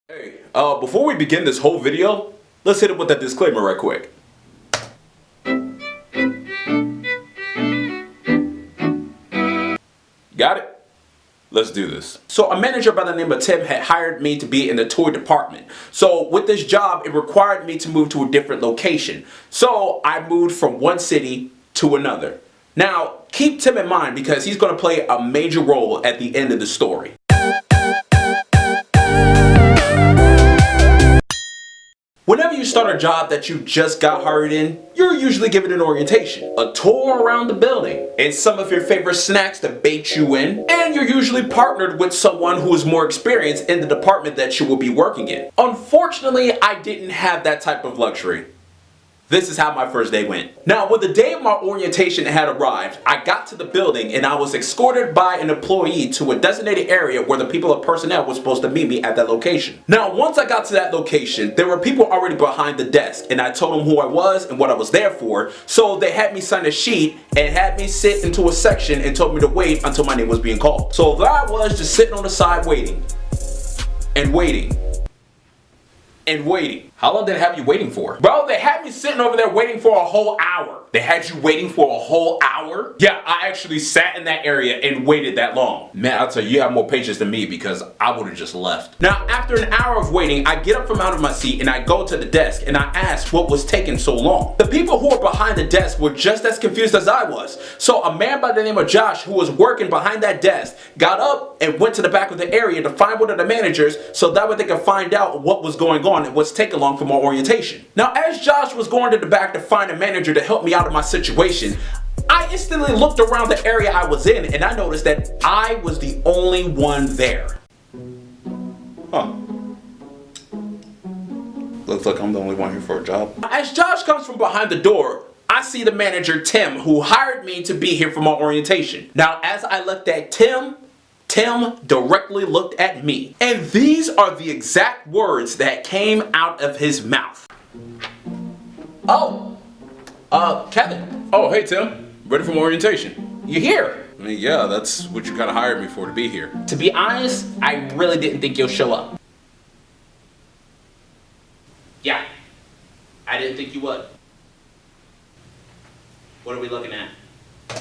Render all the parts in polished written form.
Hey, before we begin this whole video, let's hit it with that disclaimer right quick. Got it? Let's do this. So a manager by the name of Tim had hired me to be in the toy department. So with this job, it required me to move to a different location. So I moved from one city to another. Now, keep Tim in mind because he's going to play a major role at the end of the story. Whenever you start a job that you just got hired in, you're usually given an orientation, a tour around the building, and some of your favorite snacks to bait you in, and you're usually partnered with someone who is more experienced in the department that you will be working in. Unfortunately, I didn't have that type of luxury. This is how my first day went. Now, when the day of my orientation had arrived, I got to the building and I was escorted by an employee to a designated area where the people of personnel were supposed to meet me at that location. Now, once I got to that location, there were people already behind the desk and I told them who I was and what I was there for. So they had me sign a sheet and had me sit into a section and told me to wait until my name was being called. So there I was, just sitting on the side waiting and waiting and waiting. How long did they have you waiting for? Bro, they had me sitting over there waiting for a whole hour. They had you waiting for a whole hour? Yeah, I actually sat in that area and waited that long. Man, I'll tell you, you have more patience than me because I would have just left. Now, after an hour of waiting, I get up from out of my seat and I go to the desk and I ask what was taking so long. The people who were behind the desk were just as confused as I was. So a man by the name of Josh, who was working behind that desk, got up and went to the back of the area to find one of the managers so that way they could find out what was going on and what's taking long for my orientation. Now, as Josh was going to the back to find a manager to help me out of my situation, I instantly looked around the area I was in and I noticed that I was the only one there. Huh. Looks like I'm the only one here for a job. As Josh comes from behind the door, I see the manager, Tim, who hired me to be here for my orientation. Now, as I looked at Tim directly looked at me. And these are the exact words that came out of his mouth. Oh, Kevin. Oh, hey Tim. Ready for my orientation? You here? I mean, yeah, that's what you kind of hired me for, to be here. To be honest, I really didn't think you'll show up. Yeah, I didn't think you would. What are we looking at?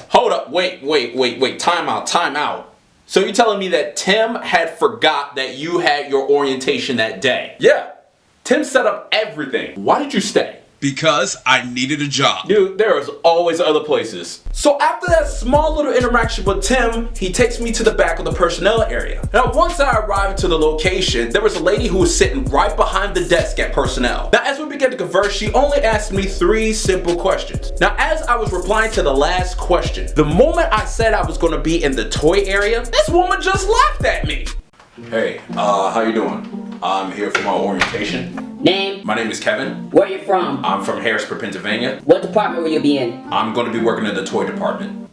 Hold up, wait, time out. So you're telling me that Tim had forgot that you had your orientation that day? Yeah. Tim set up everything. Why did you stay? Because I needed a job. Dude, there is always other places. So after that small little interaction with Tim, he takes me to the back of the personnel area. Now once I arrived to the location, there was a lady who was sitting right behind the desk at personnel. Now as we began to converse, she only asked me 3 simple questions. Now as I was replying to the last question, the moment I said I was going to be in the toy area, this woman just laughed at me. Hey, how you doing? I'm here for my orientation. Name? My name is Kevin. Where are you from? I'm from Harrisburg, Pennsylvania. What department will you be in? I'm going to be working in the toy department.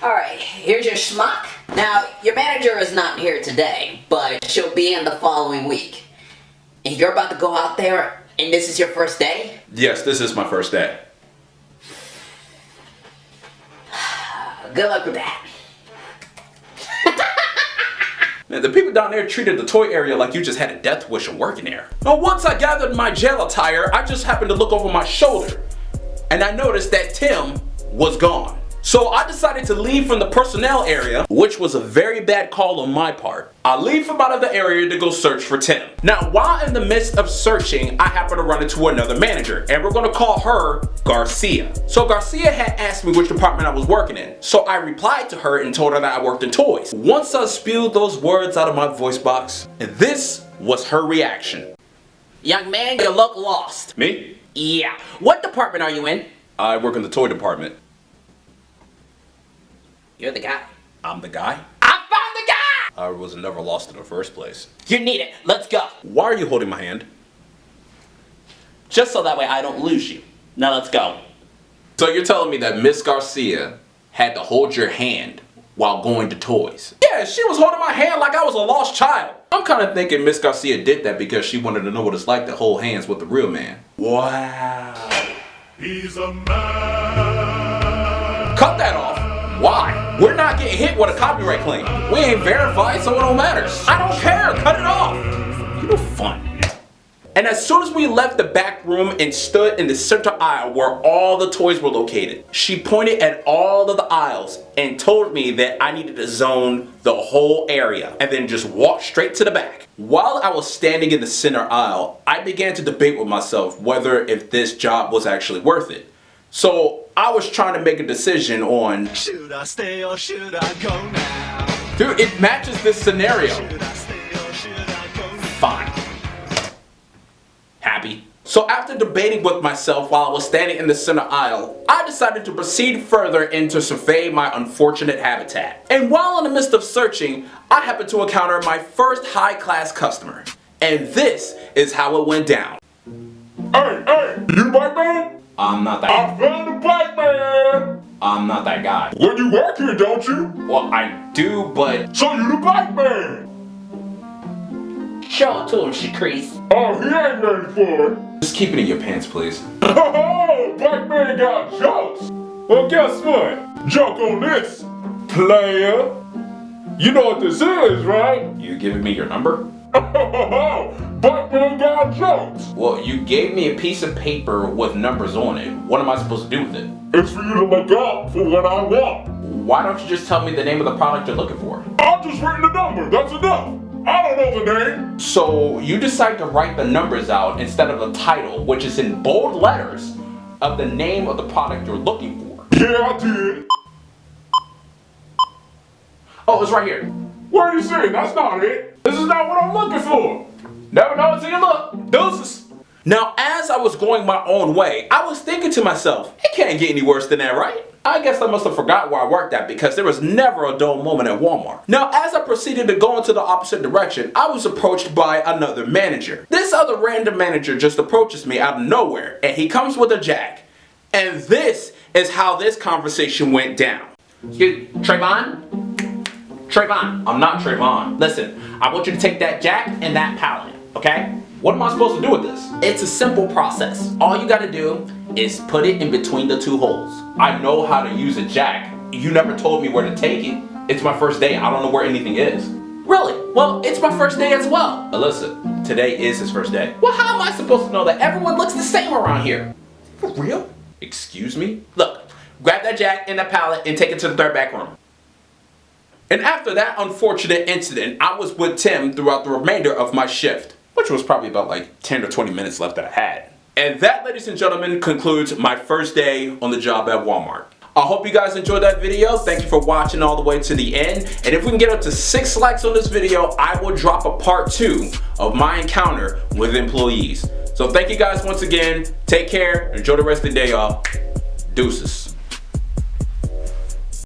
Alright, here's your schmuck. Now, your manager is not here today, but she'll be in the following week. And you're about to go out there, and this is your first day? Yes, this is my first day. Good luck with that. Man, the people down there treated the toy area like you just had a death wish of working there. Now, once I gathered my jail attire, I just happened to look over my shoulder, and I noticed that Tim was gone. So I decided to leave from the personnel area, which was a very bad call on my part. I leave from out of the area to go search for Tim. Now, while in the midst of searching, I happen to run into another manager, and we're gonna call her Garcia. So Garcia had asked me which department I was working in. So I replied to her and told her that I worked in toys. Once I spewed those words out of my voice box, and this was her reaction. Young man, you look lost. Me? Yeah. What department are you in? I work in the toy department. You're the guy. I'm the guy? I found the guy! I was never lost in the first place. You need it. Let's go. Why are you holding my hand? Just so that way I don't lose you. Now let's go. So you're telling me that Miss Garcia had to hold your hand while going to toys? Yeah, she was holding my hand like I was a lost child. I'm kind of thinking Miss Garcia did that because she wanted to know what it's like to hold hands with the real man. Wow. He's a man. Cut that off. Why? We're not getting hit with a copyright claim. We ain't verified, so it don't matter. I don't care. Cut it off. You know fun. And as soon as we left the back room and stood in the center aisle where all the toys were located, she pointed at all of the aisles and told me that I needed to zone the whole area and then just walk straight to the back. While I was standing in the center aisle, I began to debate with myself whether if this job was actually worth it. So I was trying to make a decision on, Should I stay or should I go now? dude, it matches this scenario. Should I stay or should I go now? Fine. Happy. So after debating with myself while I was standing in the center aisle, I decided to proceed further and to survey my unfortunate habitat. And while in the midst of searching, I happened to encounter my first high-class customer. And this is how it went down. Hey, you the bike man? I'm not that I found the bike man! I'm not that guy. Well, you work here, don't you? Well, I do, but So you the bike man! Show it to him, Shakreese. Oh, he ain't ready for it. just keep it in your pants, please. Oh, bike man got jokes! Well, guess what? Joke on this, player. You know what this is, right? You giving me your number? Bike man got jokes! Well, you gave me a piece of paper with numbers on it. What am I supposed to do with it? It's for you to look out for what I want. Why don't you just tell me the name of the product you're looking for? I've just written the number, that's enough. I don't know the name. So you decide to write the numbers out instead of the title, which is in bold letters, of the name of the product you're looking for. Yeah, I did. Oh, it's right here. What are you saying? That's not it. This is not what I'm looking for. Never know until you look. Deuces. Now, as I was going my own way, I was thinking to myself, it can't get any worse than that, right? I guess I must have forgot where I worked at because there was never a dull moment at Walmart. Now, as I proceeded to go into the opposite direction, I was approached by another manager. This other random manager just approaches me out of nowhere, and he comes with a jack. And this is how this conversation went down. Excuse me, Trayvon? Trayvon, I'm not Trayvon. Listen, I want you to take that jack and that pallet, okay? What am I supposed to do with this? It's a simple process. All you gotta do is put it in between the two holes. I know how to use a jack. You never told me where to take it. It's my first day. I don't know where anything is. Really? Well, it's my first day as well. Alyssa, today is his first day. Well, how am I supposed to know that everyone looks the same around here? For real? Excuse me? Look, grab that jack and that pallet and take it to the third back room. And after that unfortunate incident, I was with Tim throughout the remainder of my shift, which was probably about like 10 or 20 minutes left that I had. And that, ladies and gentlemen, concludes my first day on the job at Walmart. I hope you guys enjoyed that video. Thank you for watching all the way to the end. And if we can get up to 6 likes on this video, I will drop a part 2 of my encounter with employees. So thank you guys once again. Take care. Enjoy the rest of the day, y'all. Deuces.